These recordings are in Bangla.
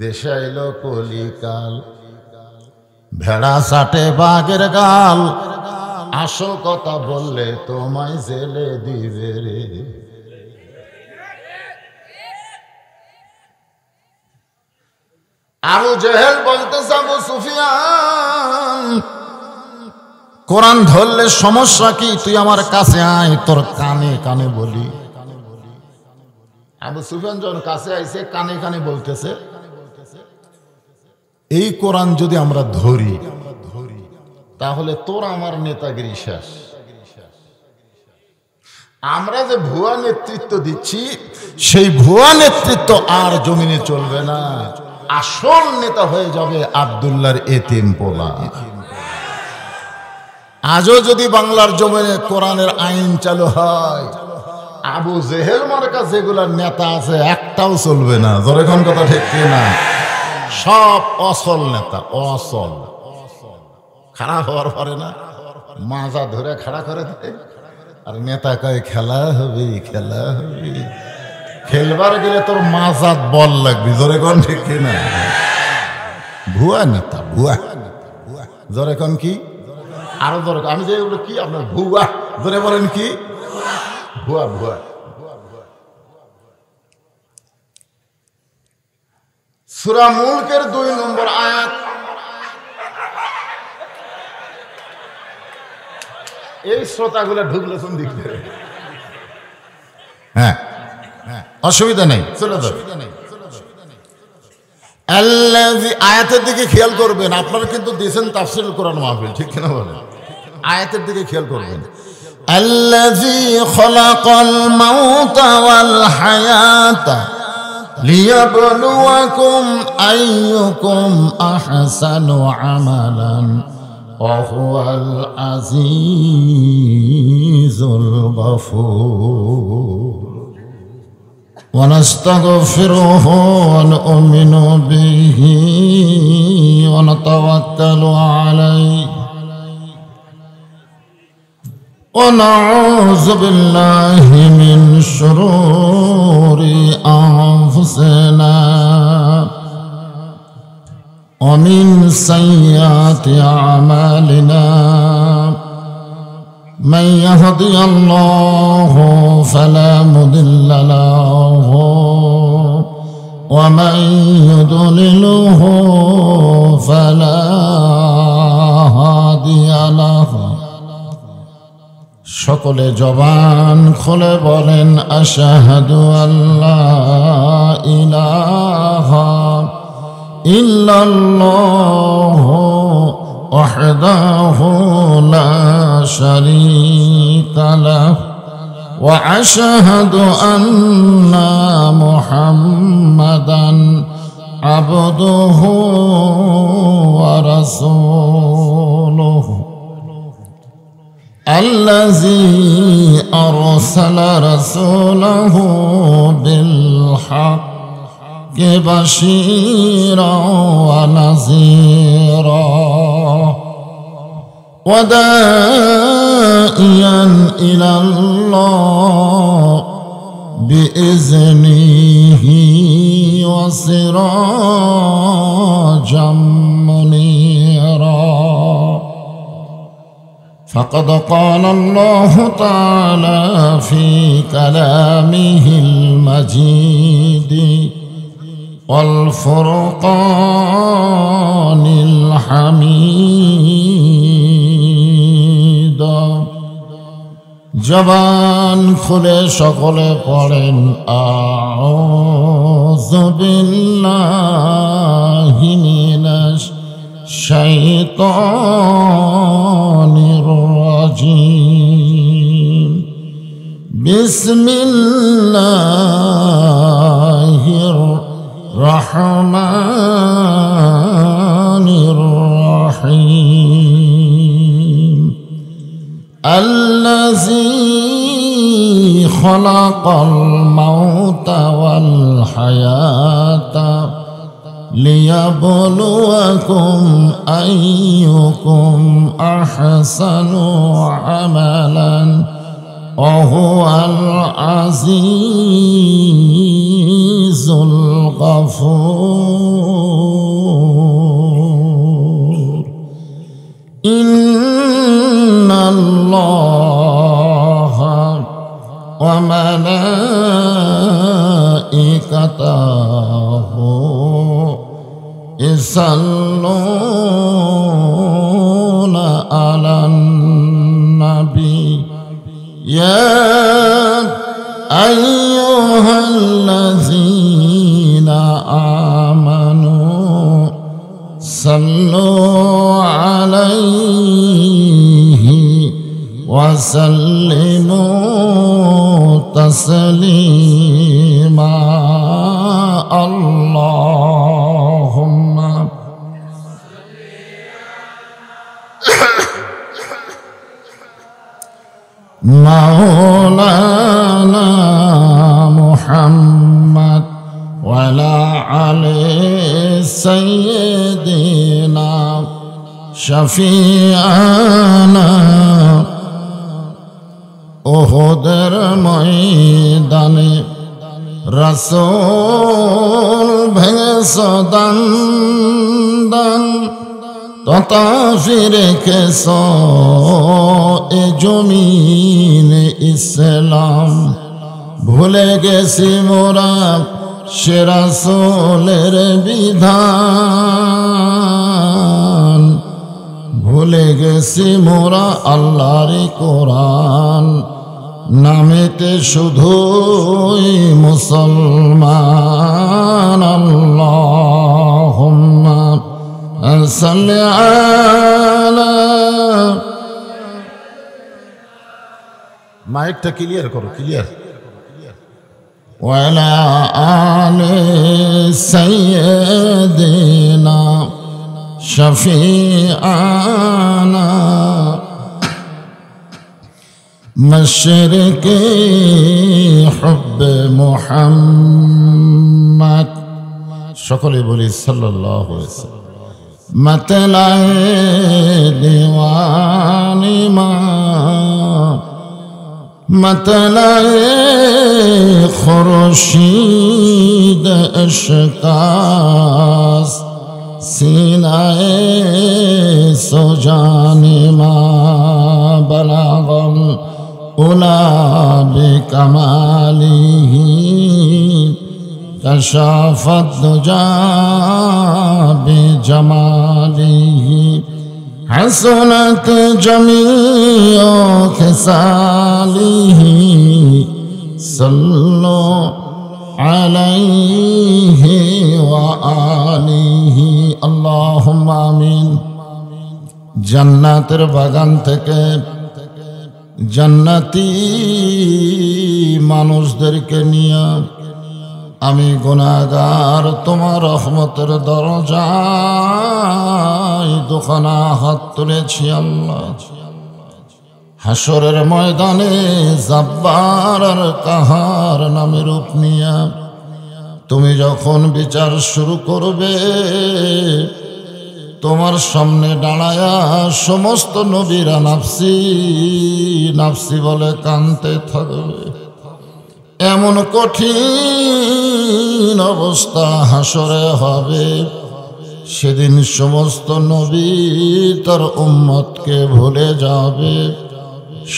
দেশে আইলো কলিকাল, ভেড়া চাটে বাঘের গাল, আসল কথা বললে তোমায় জেলে দিবে রে। আবু জেহেল বলতেছে, আবু সুফিয়ান কোরআন ধরলে সমস্যা কি? তুই আমার কাছে আয়, তোর কানে কানে বলি। আবু সুফিয়ান যখন কাছে আইছে, কানে কানে বলতেছে, এই কোরআন যদি আমরা ধরি তাহলে তোর আমার নেতাগিরি শেষ। আমরা যে ভুয়া নেতৃত্ব দিচ্ছি, সেই ভুয়া নেতৃত্ব আর জমিনে চলবে না। আসল নেতা হয়ে যাবে আব্দুল্লাহর এতিম পোলা। আজও যদি বাংলার জমিনে কোরআনের আইন চালু হয়, আবু জেহেল মার্কা যেগুলা নেতা আছে একটাও চলবে না। যখন কথা ঠিক না, সব অসল নেতা, অসল। খারাপ হওয়ার পরে না মাজা ধরে খাড়া করে দেয়, আর নেতা কয় খেলা হবে, খেলা হবে। খেলবার গেলে তোর মাজাত বল লাগবে। জোরে কোন ঠিক না? ভুয়া নেতা, ভুয়া। জোরে কোন কি? আরো জোরে আমি যে কি আপনার ভুয়া, জোরে বলেন কি? ভুয়া, ভুয়া। সূরা মুলকের 2 নম্বর আয়াত। এই শ্রোতাগুলো ঢুকলে কোন দিক থেকে? হ্যাঁ, অসুবিধা নেই, চলে যাবে। আয়াতের দিকে খেয়াল করবেন। আপনারা কিন্তু দিয়েছেন তাফসীরুল কোরআন মাহফিল, ঠিক কিনা বলেন? আয়াতের দিকে খেয়াল করবেন। আল্লাযী খালাকাল মাউতা ওয়াল হায়াতা লিয়াবলুয়াকুম আইয়ুকুম আহসানু আমালান ওয়া হুয়াল আজিজুল গফুর। ونستغفره ونؤمن به ونتوكل عليه ونعوذ بالله من شرور أنفسنا ومن سيئات أعمالنا من يهدي الله فلا مضل له ومن يضلله فلا هادي له। সকলে জবান খুলে বলেন আশহাদু আল্লা ইলাহা ইল্লাল্লাহু وحده لا شريك له وأشهد أن محمدا عبده ورسوله الذي أرسل رسوله بالحق بشيرا ونذيرا وداعيا إلى الله بإذنه وسراجا منيرا. فقد قال الله تعالى في كلامه المجيد والفرقان الحميد. জবান খুলে সকলে পড়েন আউযু বিল্লাহি মিনাশ শাইতানির রাজিম। বিসমিল্লাহির রহমানির রহিম। الذي خلق الموت والحياة ليبلوكم أيكم أحسن عملا وهو العزيز الغفور. يصلون على النبي يا أيها الذين آمنوا صلوا عليه وسلموا تسليما اللهم مولانا محمد وعلى علي سيدنا شفيعنا উহুদের ময়দানে রাসূল ভেঙেছ দান তথা ফিরে কেছ এ জমিনে ইসলাম ভুলে গেছি মোরা সে রাসূলের বিধান ভুলে গেছি মোরা আল্লাহর কোরআন নামেতে শুধুই মুসলমান আল্লাহুম্মা সাল্লি আলা মাইকটা ক্লিয়ার করো ক্লিয়ার ওয়ালা আলি সাইয়্যিদিনা শফিআনা মশরিকি হুব্বে মুহাম্মদ সকলে বলি সাল্লাল্লাহু আলাইহি ওয়াসাল্লাম मतलाए दीवानी माँ मतलाए खुर्शीद अशकास सीनाए सुजानी माँ बलागल उला बिकमालिही कशाफत दुजा बिजमालिही हसनत जमीओ खिसालिही सल्लो अलैहि व आलिही अल्लाहुम्मा आमीन। जन्नतेर बागान থেকে জান্নাতি মানুষদেরকে নিয়ে আমি গুনাহগার তোমার রহমতের দরজায় দুখানা হাত তুলেছি আল্লাহ। হাসরের ময়দানে জব্বার আর কাহার নামে রূপ নিয়ে তুমি যখন বিচার শুরু করবে তোমার সামনে দাঁড়ায়া সমস্ত নবীরা নাফসি নাফসি বলে কাঁদতে থাকবে। এমন কঠিন অবস্থা হাসরে হবে, সেদিন সমস্ত নবী তার উম্মতকে ভুলে যাবে,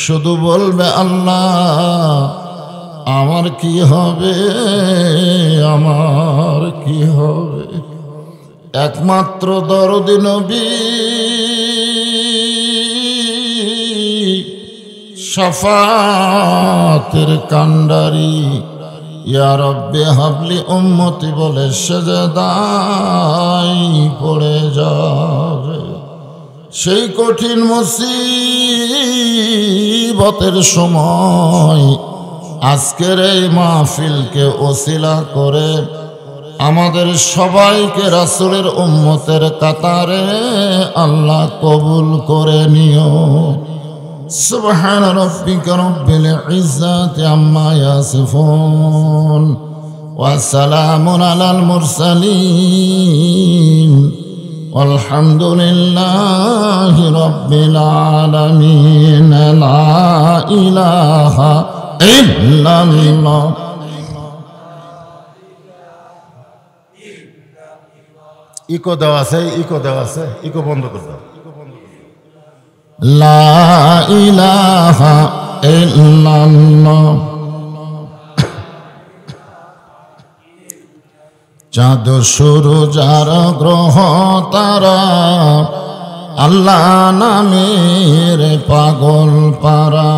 শুধু বলবে আল্লাহ আমার কি হবে, আমার কি হবে। একমাত্র দরদি নবী শাফাতের কান্ডারি ইয়া রব্বে হাবলি উম্মতি বলে সেজদায় পড়ে যাবে। সেই কঠিন মুসিবতের সময় আজকের এই মাহফিলকে ওসিলা করে আমাদের সবাইকে রাসূলের উম্মতের কাতারে আল্লাহ কবুল করে নিও। সুবহান রাব্বিকা রব্বিল ইজ্জাতি আম্মা ইয়াসিফুন ওয়া সালামুন আলাল মুরসালিন ওয়ালহামদুলিল্লাহি রাব্বিল আলামিন। লা ইলাহা ইল্লাল্লাহ। ইকো দেওয়া আছে, ইকো দেওয়া আছে, ইকো বন্ধ করে দাও। লা ইলাহা ইল্লাল্লাহ। চাঁদ সূরজ আর গ্রহ তারা আল্লাহ নামের পাগল পারা।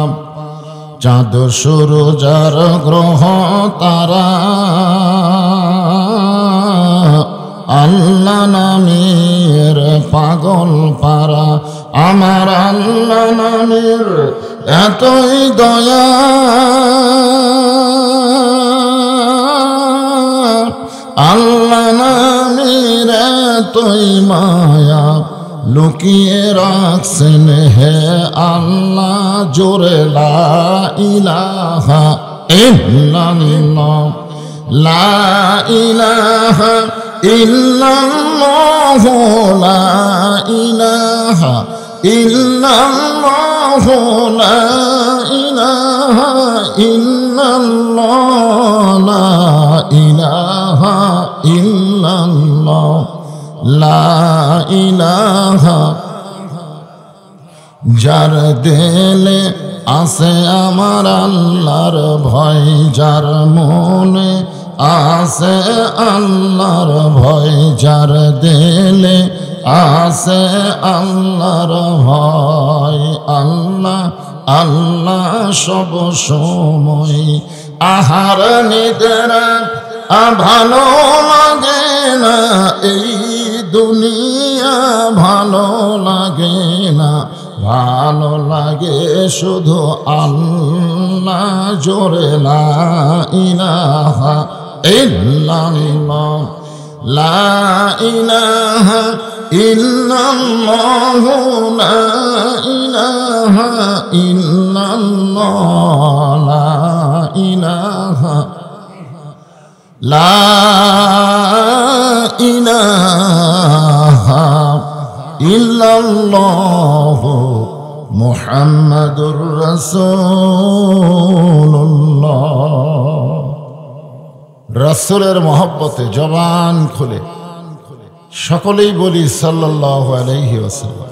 চাঁদ সূরজ আর গ্রহ তারা আল্লাহ নামের পাগল পারা। আমার আল্লাহ নামের এতই দয়া, আল্লাহ নামের এতই মায়া, লুকিয়ে রাখছেন হে আল্লাহ জোরে লা ইলাহা ইল্লাল্লাহ, লা ইলাহা ইল্লাল্লাহ, লা ইলাহা ইল্লাল্লাহ, লা ইলাহা ইল্লাল্লাহ, লা ইলাহা ইল্লাল্লাহ, লা ইলাহা। যার দিলে আছে আমার আল্লাহর ভয়, যার মনে আছে আল্লাহর ভয়, যার দিলে আছে আল্লাহর ভয়, আল্লাহ আল্লাহ সব সময়। আহার নিদ্রা ভালো লাগে না, এই দুনিয়া ভালো লাগে না, ভালো লাগে শুধু আল্লাহ জোরে লা ইলাহা ইল্লাল্লাহ, লা ইলাহা ইল্লাল্লাহ, লা ইলাহা ইল্লাল্লাহ, লা ইলাহা, লা ইলাহা ইল্লাল্লাহ মুহাম্মাদুর রাসূলুল্লাহ। রাসূলের মহব্বতে জবান খুলে সকলেই বলি সাল্লাল্লাহু আলাইহি ওয়াসাল্লাম।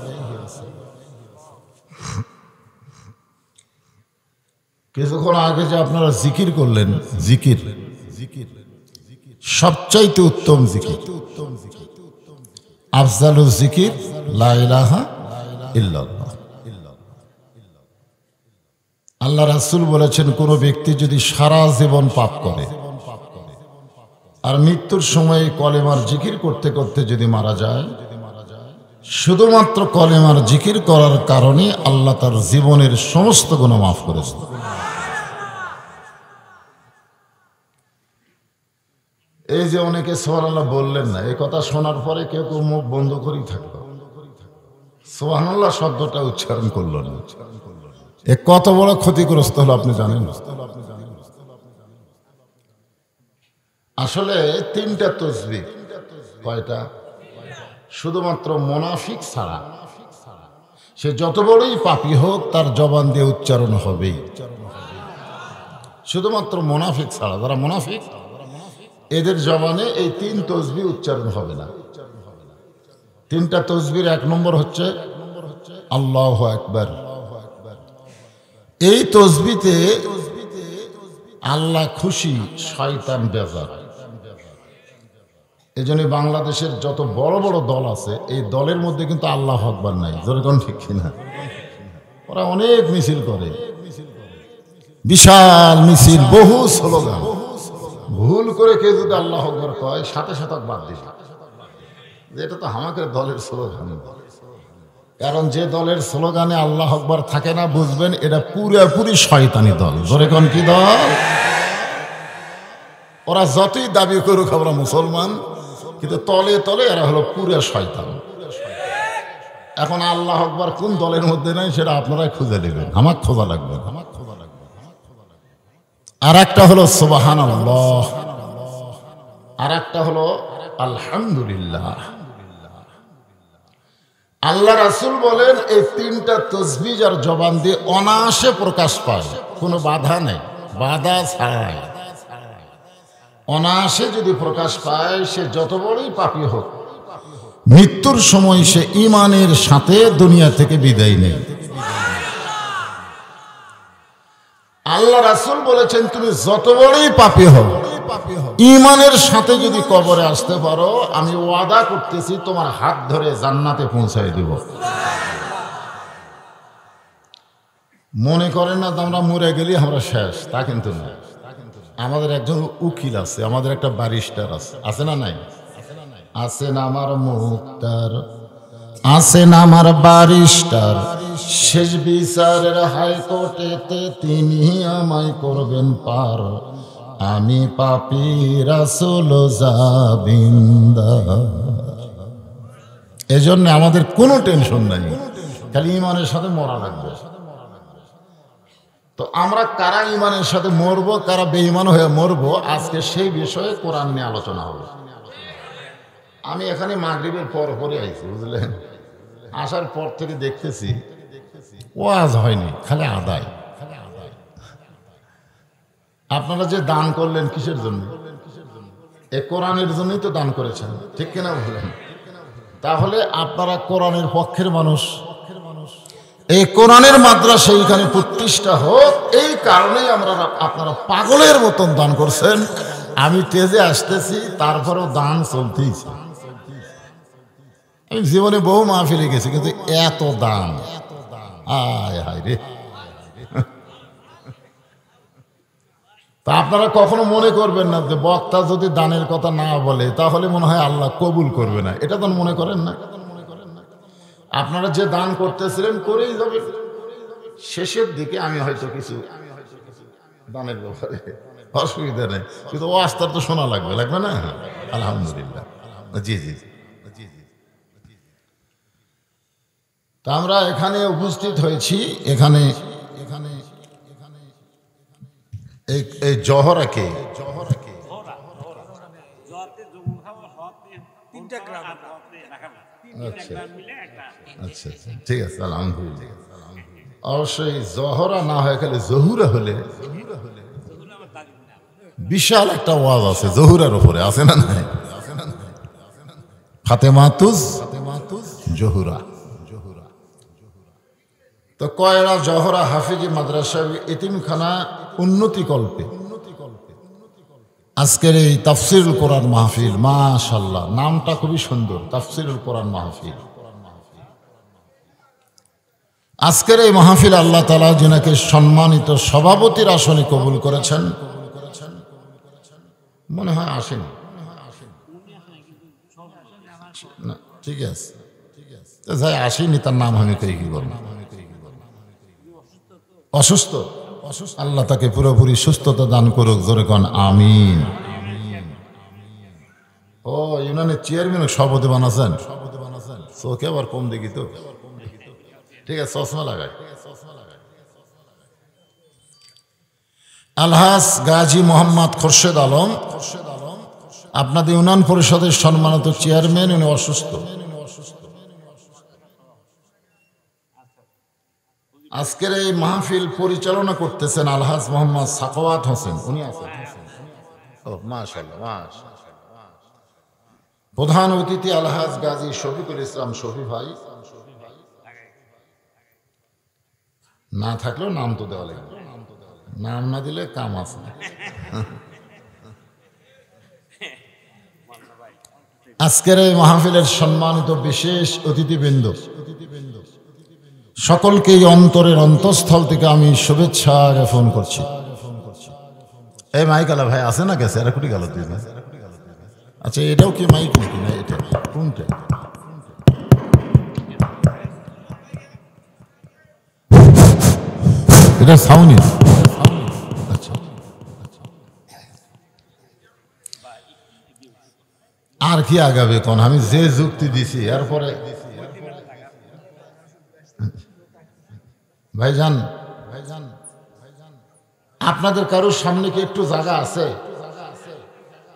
কিছুক্ষণ আগে যে আপনারা জিকির করলেন, জিকির সবচাইতে উত্তম জিকির, আফজালুল জিকির লা ইলাহা ইল্লাল্লাহ। আল্লাহ রাসূল বলেছেন, কোন ব্যক্তি যদি সারা জীবন পাপ করে আর মৃত্যুর সময় কলেমার জিকির করতে করতে যদি মারা যায়, শুধুমাত্র কলেমার জিকির করার কারণে আল্লাহ তার জীবনের সমস্ত গুনাহ মাফ করেছেন। এই যে অনেকে সুবহানাল্লাহ বললেন না, এই কথা শোনার পরে কেউ কেউ মুখ বন্ধ করেই থাকলো, সুবহানাল্লাহ শব্দটা উচ্চারণ করলো না। এ কত বড় ক্ষতিগ্রস্ত হলো আপনি জানেন? আসলে তিনটা তাসবিহ, কয়টা? শুধুমাত্র মুনাফিক ছাড়া, সে যত বড়ই পাপী হোক তার জবান দিয়ে উচ্চারণ হবেই। শুধুমাত্র মুনাফিক ছাড়া, যারা মুনাফিক এদের জবানে এই তিন তাসবিহ উচ্চারণ হবে না। তিনটা তাসবিহের এক নম্বর হচ্ছে আল্লাহু আকবার। এই তাসবিহতে আল্লাহ খুশি, শয়তান বেজার। এই জন্য বাংলাদেশের যত বড় বড় দল আছে, এই দলের মধ্যে কিন্তু আল্লাহু আকবার নাই। যেরকম ঠিক কিনা? ওরা অনেক মিছিল করে, বিশাল মিছিল, বহু স্লোগান। ভুল করে কেউ যদি আল্লাহু আকবার কয়, সাথে সাথে বাদ দিবে, এটা তো আমাদের দলের স্লোগান। কারণ যে দলের স্লোগানে আল্লাহু আকবার থাকে না, বুঝবেন এটা পুরোপুরি শয়তানি দল। জোরে কোন কি দল? ওরা যতই দাবি করুক আমরা মুসলমান, কিন্তু তলে তলে এরা হলো পুরো শয়তান। এখন আল্লাহু আকবার কোন দলের মধ্যে নাই সেটা আপনারাই খুঁজে নেবেন, আমার খোঁজা লাগবে। আর একটা হলো সুবহানাল্লাহ, আর একটা হলো আলহামদুলিল্লাহ। আল্লাহ রাসূল বলেন, এই তিনটা তাসবিহ যার জবান দিয়ে অনায়াসে প্রকাশ পায়, কোনো বাধা নেই, বাধা ছাড়াই অনায়াসে যদি প্রকাশ পায়, সে যত বড়ই পাপী হোক, মৃত্যুর সময় সে ঈমানের সাথে দুনিয়া থেকে বিদায় নেয়। আল্লাহ রাসূল বলেছেন তুমি যত বড়ই পাপী হও, ঈমানের সাথে যদি কবরে আসতে পারো, আমি ওয়াদা করতেছি তোমার হাত ধরে জান্নাতে পৌঁছায় দিব। মনে করেন না আমরা মরে গেলি আমরা শেষ, তা কিন্তু না। আমাদের একজন উকিল আছে, আমাদের একটা ব্যারিস্টার আছে, আছে না নাই? আছে না আমার মুক্তার, আছে না আমার ব্যারিস্টার, শেষ বিচারের হাইকোর্টেতে তিনি আমায় করবেন পার, আমি পাপী রাসূল জাবিন্দার। এজন্য আমাদের কোনো টেনশন নাই, খালি ঈমানের সাথে মরা লাগবে। তো আমরা কারা ঈমানের সাথে মরবো, কারা বেঈমান হয়ে মরবো, আজকে সেই বিষয়ে কোরআন নিয়ে আলোচনা হবে। আমি এখানে মাগরিবের পর পরে আইছি, বুঝলেন? আসার পর থেকে দেখতেছি ওয়াজ হয়নি, খালি আদায়। আপনারা যে দান করলেন কিসের জন্য? এ কোরআনের জন্যই তো দান করেছেন, ঠিক কিনা বললেন? তাহলে আপনারা কোরআনের পক্ষের মানুষ। এই কোরআনের মাদ্রাসা এইখানে প্রতিষ্ঠা হোক, এই কারণেই আপনারা পাগলের মতন দান করছেন। আমি তেজে আসতেছি, তারপরেও দান চলতেইছে। আমি জীবনে বহু মাহফিলে গেছি, কিন্তু এত দান, আয় হায় রে। তা আপনারা কখনো মনে করবেন না যে বক্তা যদি দানের কথা না বলে তাহলে মনে হয় আল্লাহ কবুল করবে না, এটা তো মনে করেন না। আপনারা যে দান করতেছিলেন করেই যাবেন। শেষের দিকে আমি হয়তো কিছু দানের ব্যাপারে অসুবিধা নেই, কিন্তু ও আস্তার তো শোনা লাগবে, লাগবে না? আলহামদুলিল্লাহ। জি জি জি। তা আমরা এখানে উপস্থিত হয়েছি, এখানে এই জহরাকে আচ্ছা আচ্ছা, ঠিক আছে, আলহামদুলিল্লাহ। অবশ্যই জহরা না হয়ে গেলে জহুরা হলে বিশাল একটা ওয়াজ আছে জহুরার উপরে, আছে না নাই? ফাতেমাতুজ জহুরা। তো কয়রা জহরা হাফিজি মাদ্রাসা এতিমখানা উন্নতি কল্পে আজকের এই তাফসিরুল কোরআন মাহফিল, মাশাআল্লাহ, নামটা খুবই সুন্দর, তাফসিরুল কোরআন মাহফিল। আজকের এই মাহফিল আল্লাহ তাআলা যিনাকে সম্মানিত সভাপতির আসনে কবুল করেছেন, মনে হয় আসেনি না, ঠিক আছে, যাই আসেনি, তার নাম আমি কই কি বলবো? অসুস্থ, আল্লাহ তাকে পুরোপুরি সুস্থতা দান করুক, জোরে কোন আমিন। ও ইউনানের চেয়ারম্যান সভাপতি বানাচ্ছেন, চোখে আবার কম দেখি তো, ঠিক আছে, চশমা লাগাই। আলহাজ গাজী মোহাম্মদ খোরশেদ আলম, আপনাদের ইউনিয়ন পরিষদের সম্মানিত চেয়ারম্যান, উনি অসুস্থ। আজকের এই মাহফিল পরিচালনা করতেছেন আলহাজ মোহাম্মদ সাখাওয়াত হোসেন, উনি আছেন। ও মাশাআল্লাহ, মাশাআল্লাহ। প্রধান অতিথি আলহাজ গাজী শফিকুল ইসলাম শফি ভাই, না থাকলেও নাম তো দেওয়া লাগবে, নাম না দিলে কাম আছে। আজকের এই মাহফিলের সম্মানিত বিশেষ অতিথিবৃন্দ, সকলকে অন্তরের অন্তঃস্থল থেকে আমি শুভেচ্ছা জ্ঞাপন করছি। এই মাইকালা ভাই আছে না, গেছে? এরা কুটি গেল? আচ্ছা, এটাও কি মাইক নাকি? না, এটা কোনটা? এটা সাউনি। আচ্ছা, আর কি আগাবে কোন? আমি যে যুক্তি দিছি এরপরে ভাইজান, আপনাদের কারোর সামনে কি একটু জায়গা আছে?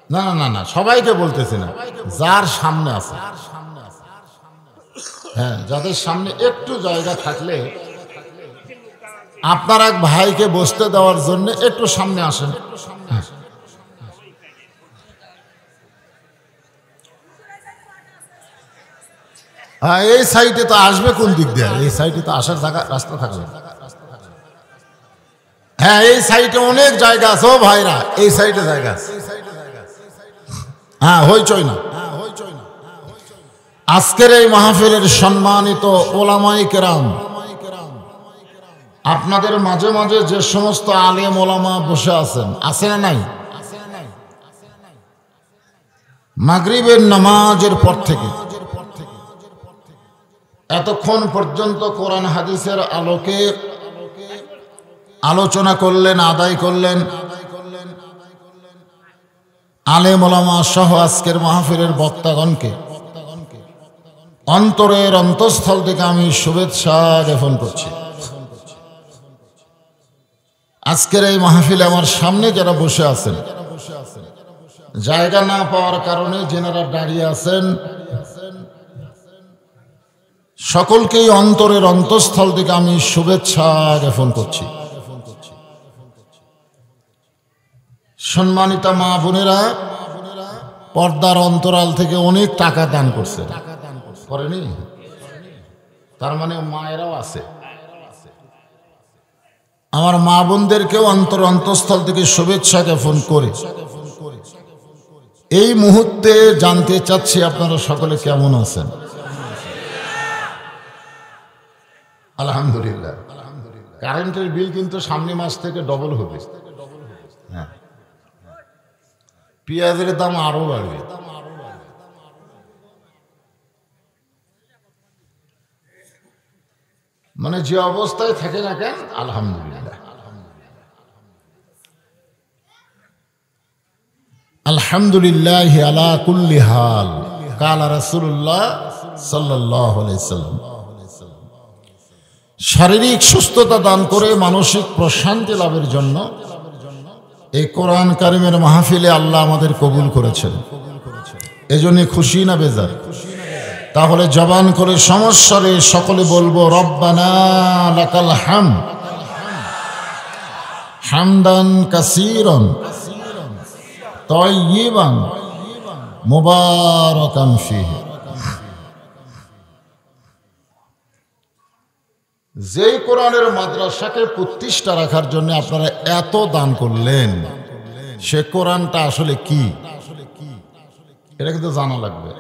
না না না না, সবাইকে বলতেছি না, যার সামনে আছে, হ্যাঁ, যাদের সামনে একটু জায়গা থাকলে আপনার এক ভাইকে বসতে দেওয়ার জন্য একটু সামনে আসেন। হ্যাঁ, এই সাইডে তো আসবে কোন দিক দিয়ে? এই সাইডে তো আসার জায়গা, রাস্তা থাকবে। হ্যাঁ, এই সাইডে অনেক জায়গা আছে ও ভাইরা, এই সাইডে জায়গা আছে। হ্যাঁ, হইচই না। আজকের এই মাহফিলের সম্মানিত ওলামায়ে কেরাম, আপনাদের মাঝে মাঝে যে সমস্ত আলেম ওলামা বসে আছেন, আছে না নাই? মাগরিবের নামাজের পর থেকে এতক্ষণ পর্যন্ত কোরআন হাদিসের আলোকে আলোচনা করলেন, আদায় করলেন। আলেম ওলামা সহ আজকের মাহফিলের বক্তাগণকে অন্তরের অন্তঃস্থল থেকে আমি শুভেচ্ছা জ্ঞাপন করছি। আজকের এই মাহফিলে আমার সামনে যারা বসে আছেন, জায়গা না পাওয়ার কারণে যেনারা দাঁড়িয়ে আছেন, সকলকেই অন্তরের অন্তঃস্থল থেকে আমি শুভেচ্ছা জ্ঞাপন করছি। সম্মানিতা মা বোনেরা, পর্দার অন্তরাল থেকে অনেক টাকা দান করছে, করেনি? তার মানে মায়েরাও আছে। আমার মা বোনদেরকেও অন্তঃস্থল থেকে শুভেচ্ছা জ্ঞাপন করে এই মুহূর্তে জানতে চাচ্ছি আপনারা সকলে কেমন আছেন? আলহামদুলিল্লাহ। কারেন্টের বিল কিন্তু সামনে মাস থেকে ডবল হবে। হ্যাঁ, পেঁয়াজের দাম আরো বাড়বে। মানে যে অবস্থায় থাকে না কেন, আলহামদুলিল্লাহ। আলহামদুলিল্লাহ আলা কুল্লি হাল, কালা রাসূলুল্লাহ সাল্লাল্লাহু আলাইহি সাল্লাম। শারীরিক সুস্থতা দান করে মানসিক প্রশান্তি লাভের জন্য এই কোরআন কারিমের মাহফিলে আল্লাহ আমাদের কবুল করেছেন। এজন্য খুশি না বেজার? তাহলে জবান করে সমস্যারে সকলে বলবো রব্বানা লাকাল হামদ হামদান কাসীরান তাইয়িবান মুবারাকান ফীহি। যেই কোরআনের মাদ্রাসাকে প্রতিষ্ঠা রাখার জন্য আপনারা এত দান করলেন, সে কোরআনটা আসলে কি, এটা কিন্তু জানা লাগবে।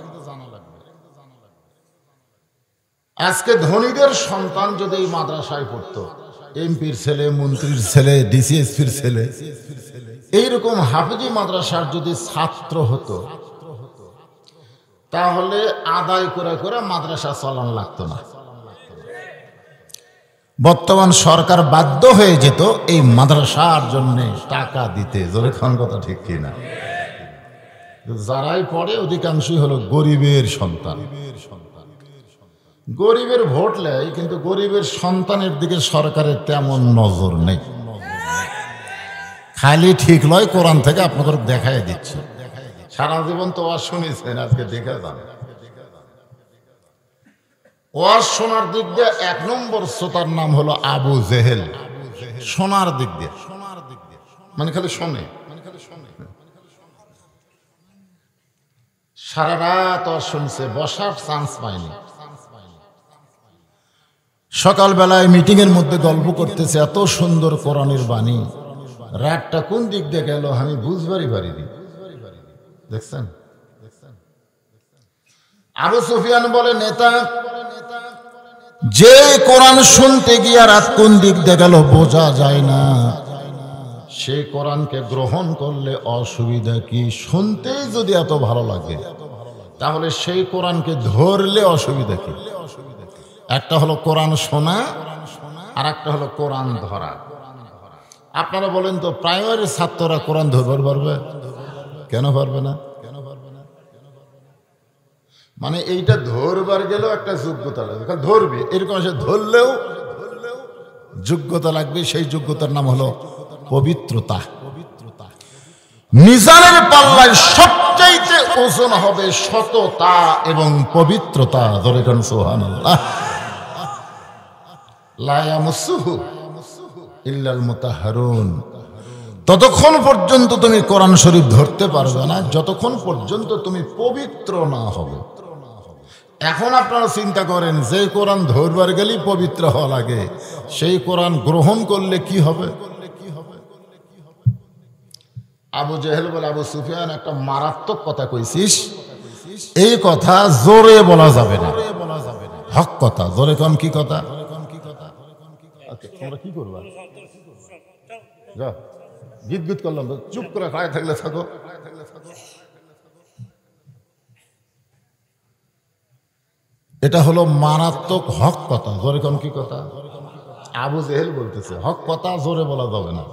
আজকে ধনীদের সন্তান যদি এই মাদ্রাসায় পড়তো, এমপির ছেলে, মন্ত্রীর ছেলে, ডিসিএসপির ছেলে, এইরকম হাফেজি মাদ্রাসার যদি ছাত্র হতো, তাহলে আদায় করে করে মাদ্রাসা চালানো লাগতো না। বর্তমান সরকার বাধ্য হয়ে যেত এই মাদ্রাসার জন্য টাকা দিতে। জোরে খান কথা ঠিক কিনা? যারাই পড়ে অধিকাংশই হলো গরিবের সন্তান। গরিবের ভোট নেয়, কিন্তু গরিবের সন্তানের দিকে সরকারের তেমন নজর নেই। খালি ঠিক লয় কোরআন থেকে আপনাদের দেখাই দিচ্ছে। সারা জীবন তো ওয়াজ শুনেছেন, আজকে দেখে যান। ওয়াজ শোনার দিক দিয়ে 1 নম্বর শ্রোতার নাম হলো আবু জেহেল। শোনার দিক দিয়ে, মানে খালি শোনে, সারা রাত ওয়াজ শুনছে, বসার চান্স পায়নি। সকালবেলায় মিটিং এর মধ্যে গল্প করতেছে, এত সুন্দর কোরআনের বাণী, রাতটা কোন দিক দিয়ে গেল আমি বুঝবারই পারিনি। দেখছেন? আবু সুফিয়ান বলে, নেতা, যে কোরআন শুনতে গিয়া রাত কোন দিক দিয়ে গেল বোঝা যায় না, সেই কোরআনকে গ্রহণ করলে অসুবিধা কি? শুনতেই যদি এত ভালো লাগে, তাহলে সেই কোরআনকে ধরলে অসুবিধা কি? একটা হলো কোরআন শোনা, আর একটা হলো কোরআন ধরা। আপনারা বলেন তো, প্রাইমারি ছাত্ররা কোরআন ধরবার পারবে? কেন পারবে না? মানে এইটা ধরবার গেলেও একটা যোগ্যতা লাগবে। ধরবে এরকম সে ধরলেও যোগ্যতা লাগবে। সেই যোগ্যতার নাম হলো পবিত্রতা। মিজানের পাল্লায় সবচাইতে ওজন হবে সততা এবং পবিত্রতা। ধরে কেন? সুবহানাল্লাহ। লা ইয়ামাসসুহু ইল্লাল মুতাহহারুন। ততক্ষণ পর্যন্ত তুমি কোরআন শরীফ ধরতে পারবে না যতক্ষণ পর্যন্ত তুমি পবিত্র না হবে। এখন আপনারা চিন্তা করেন, যে কোরআন ধরবার গেলেই পবিত্র হওয়া লাগে, সেই কোরআন গ্রহণ করলে কি হবে? আবু জেহেল বলে, আবু সুফিয়ান একটা মারাত্মক কথা কইছিস, এই কথা জোরে বলা যাবে না, হক কথা। জোরে কোন কি কথা? তোমরা কি করবা? গীত গীত করলাম, চুপ করে খায় থাকলে থাকো। এটা হলো মারাত্মক হক কথা। জোরে কোন কি কথা? আবু জেহেল বলতেছে হক কথা জোরে বলা যাবে না।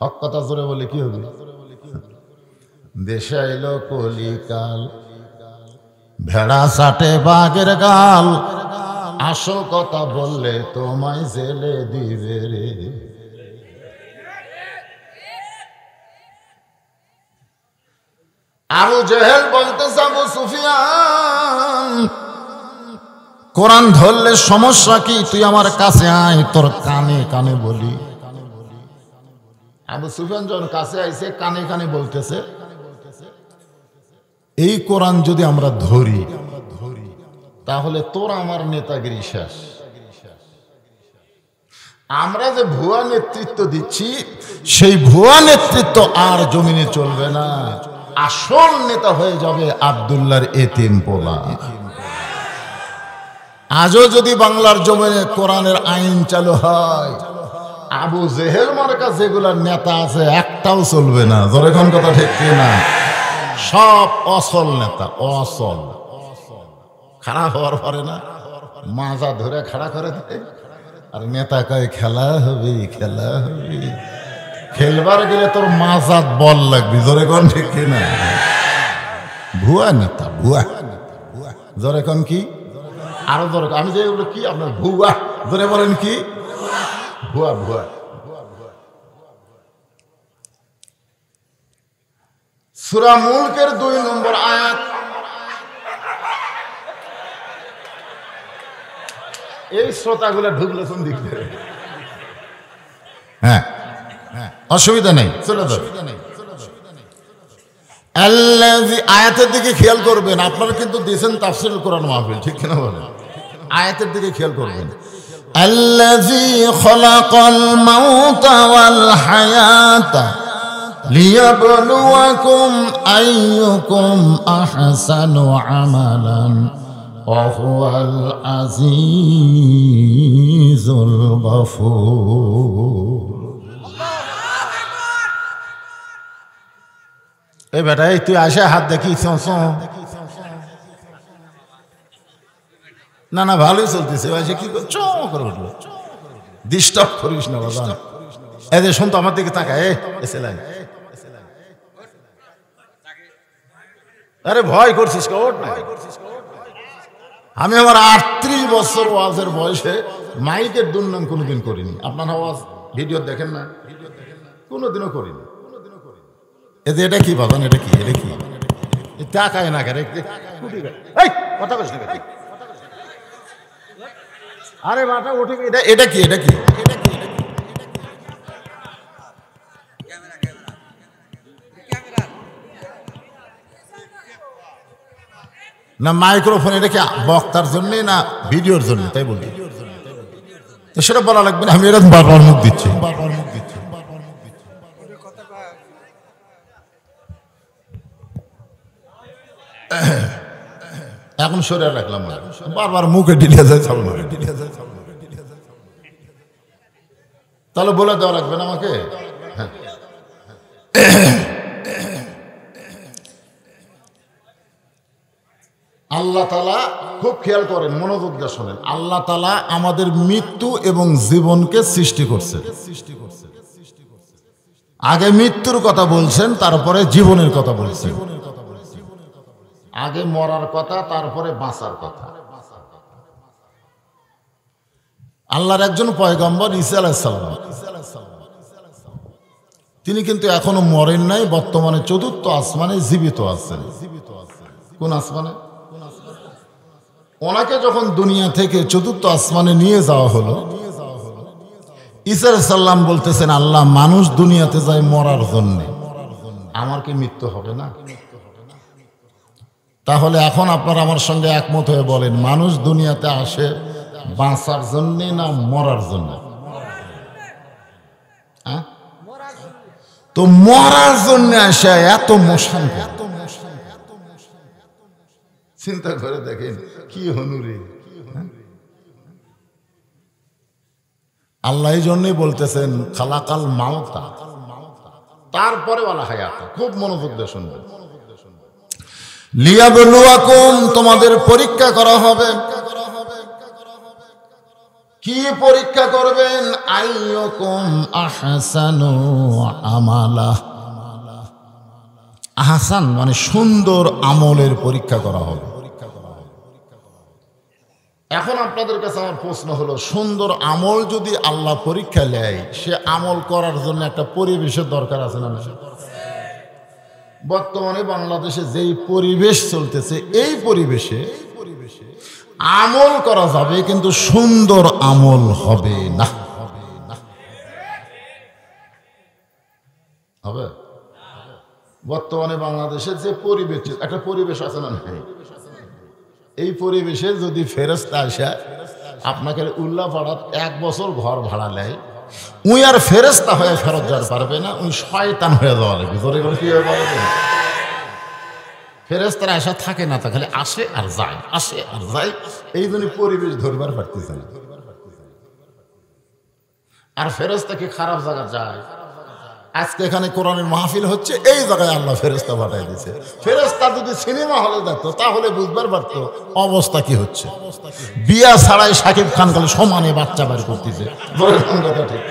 হক কথা জোরে বলে কি হবে? দেশে এলো কলিকাল, ভেড়া চাটে বাঘের গাল, আসল কথা বললে তোমায় জেলে দিবে রে। আবু জেহেল বলতেছে, আবু সুফিয়ান কোরআন ধরলে সমস্যা কি? তুই আমার কাছে আয়, তোর কানে কানে বলি। আবু সুফিয়ান যখন কাছে আইছে, কানে কানে বলতেছে, এই কোরআন যদি আমরা ধরি তাহলে তোর আমার নেতাগিরি শেষ। আমরা যে ভুয়া নেতৃত্ব দিচ্ছি, সেই ভুয়া নেতৃত্ব আর জমিনে চলবে না। আসল নেতা হয়ে যাবে আব্দুল্লাহর এতিম পোলা। আজও যদি বাংলার জমিনে কোরআনের আইন চালু হয়, আবু জেহেল মার্কা যেগুলার নেতা আছে একটাও চলবে না। যখন কথা ঠিক না, সব অসল নেতা। অসল খারাপ হওয়ার পরে না মাজা ধরে খাড়া করে দেয়, আর নেতা কয় খেলা হবে, খেলা হবে। খেলবার গেলে তোর মাজাত বল লাগবে। জোরে কোন ঠিক না? ভুয়া নেতা, ভুয়া। জোরে কোন কি? আরো জোরে আমি যে এগুলো কি আপনার ভুয়া, জোরে বলেন কি? ভুয়া, ভুয়া। সূরা মুলকের 2 নম্বর আয়াত। এই শ্রোতাগুলো ঢুকলে কোন দিক থেকে? হ্যাঁ, অসুবিধা নেই, চলে যাবে। আয়াতের দিকে খেয়াল করবেন। আপনারা কিন্তু দিয়েছেন তাফসীরুল কোরআন মাহফিল, ঠিক কিনা বলেন? আয়াতের দিকে খেয়াল করবেন। আল্লাযী খালাকাল মাউতা ওয়াল হায়াতা লিয়াবলুয়াকুম আইয়ুকুম আহসানু আমালান ওয়া হুয়াল আজিজুল গফুর। এই বেটা, এই তুই আসে হাত দেখি না না, ভালোই চলতেছে। কি করে উঠলো? ডিস্টার্ব করিস না বাবা। এই যে শুনতো আমার দিকে তাকায়, আরে ভয় করছিস? আমি আমার 38 বছর ওয়াজের বয়সে মাইকের দুর্নাম কোনোদিন করিনি। আপনারা ওয়াজ ভিডিও দেখেন না? কোনোদিনও করিনি। এটা কি বাবান? এটা কি? এটা কি? তাকায় না করে কথা বলছি। আরে মাথা উঠে, এটা কি? এটা কি? না মাইক্রোফোন, এটা কি বক্তার জন্য না ভিডিওর জন্য? তাই বলি সেটা বলা লাগবে না। আমি এরকম বারবার মুখ দিচ্ছি। এখন সরে রাখলাম, বারবার মুখে ঢিলিয়া যায়। তাহলে বলে দেওয়া লাগবে না আমাকে? হ্যাঁ, আল্লাহ তাআলা খুব খেয়াল করেন, মনোযোগ দিয়ে শোনেন। আল্লাহ তাআলা আমাদের মৃত্যু এবং জীবনকে সৃষ্টি করছে। আগে মৃত্যুর কথা বলছেন, তারপরে জীবনের কথা বলছেন। আগে মরার কথা, তারপরে বাঁচার কথা। আল্লাহর একজন পয়গম্বর ঈসা আলাইহিস সালাম, তিনি কিন্তু এখনো মরেন নাই। বর্তমানে 4র্থ আসমানে জীবিত আছেন। কোন আসমানে? ওনাকে যখন দুনিয়া থেকে 4র্থ আসমানে নিয়ে যাওয়া হলো, ঈসা আলাইহিস সালাম বলতেছেন, আল্লাহ, মানুষ দুনিয়াতে যায় মরার জন্য, আমার কি মৃত্যু হবে না? তাহলে এখন আপনারা আমার সঙ্গে একমত হয়ে বলেন, মানুষ দুনিয়াতে আসে বাঁচার জন্যে না মরার জন্য? তো মরার জন্য আসা এত মশান, চিন্তা করে দেখেন কি হনুরে। আল্লাহ এই জন্যই বলতেছেন খালাকাল মাউতা, তারপরে ওয়ালা হায়াতা। খুব মনোযোগ দিয়ে শুনবেন। লিয়াবলুয়াকুম, তোমাদের পরীক্ষা করা হবে। কি পরীক্ষা করবেন? আইয়ুকুম আহসানু আমালা। আহসান মানে সুন্দর আমলের পরীক্ষা করা হবে। এখন আপনাদের কাছে আমার প্রশ্ন হলো, সুন্দর আমল যদি আল্লাহ পরীক্ষা নেয়, সে আমল করার জন্য একটা পরিবেশের দরকার আছে না? বর্তমানে বাংলাদেশে যেই পরিবেশ চলতেছে, এই পরিবেশে আমল করা যাবে কিন্তু সুন্দর আমল হবে না। হবে? বর্তমানে বাংলাদেশের যে পরিবেশ, একটা পরিবেশ আছে না? এই পরিবেশে যদি ফেরেশতা আসে আপনাকে উল্লাপাড়াত 1 বছর ঘর ভাড়া নেয়, উই আর ফেরেশতা হয়ে ফেরত যাওয়ার পারবে না, উই শয়তান হয়ে যাওয়া লাগবে। কি হয়ে পারবে? ফেরেশতারা আশা থাকে না, তা খালি আসে আর যায়, আসে আর যায়। এই জন্য পরিবেশ ধরবার পারতেছে না। আর ফেরেশতা কি খারাপ জায়গা যায়? আজকে এখানে কোরআনের মাহফিল হচ্ছে, এই জায়গায় আল্লাহ ফেরেশতা পাঠাই দিয়েছে। ফেরেশতা যদি সিনেমা হলে দেখতো তাহলে বুঝবার পারতো অবস্থা কি হচ্ছে। বিয়া ছাড়াই শাকিব খান খালি সমানে বাচ্চা বের করতেছে। ঠিক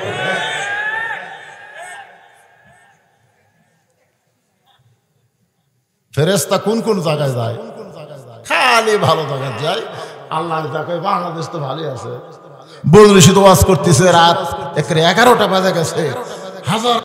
ফেরেশতা কোন কোন জায়গায় যায়? খালি ভালো জায়গায় যায়। আল্লাহ দেখে বাংলাদেশ তো ভালোই আছে। বলছি তো ওয়াজ করতেছে, রাত 11টা বাজে গেছে, হাজার